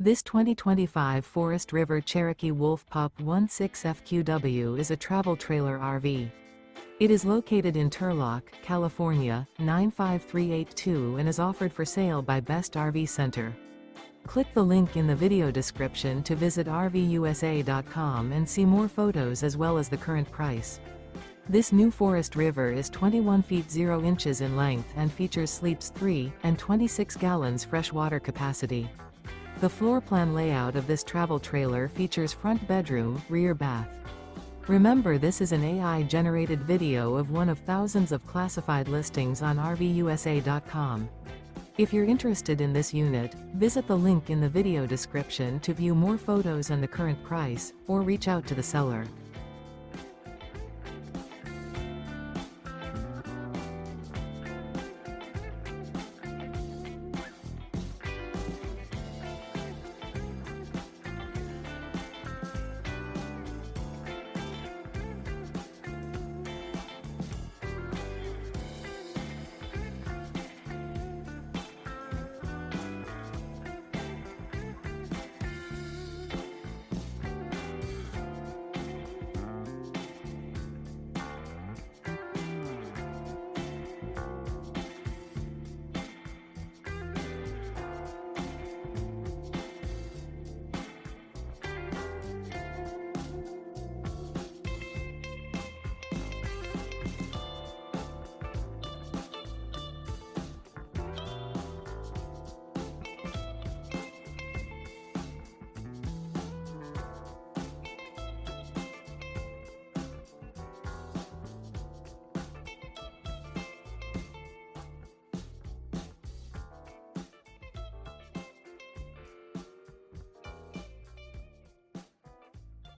This 2025 Forest River Cherokee Wolf Pup 16FQW is a travel trailer RV. It is located in Turlock, California, 95382 and is offered for sale by Best RV Center. Click the link in the video description to visit RVUSA.com and see more photos as well as the current price. This new Forest River is 21 feet 0 inches in length and features sleeps 3 and 26 gallons fresh water capacity. The floor plan layout of this travel trailer features front bedroom, rear bath. Remember, this is an AI-generated video of one of thousands of classified listings on RVUSA.com. If you're interested in this unit, visit the link in the video description to view more photos and the current price, or reach out to the seller.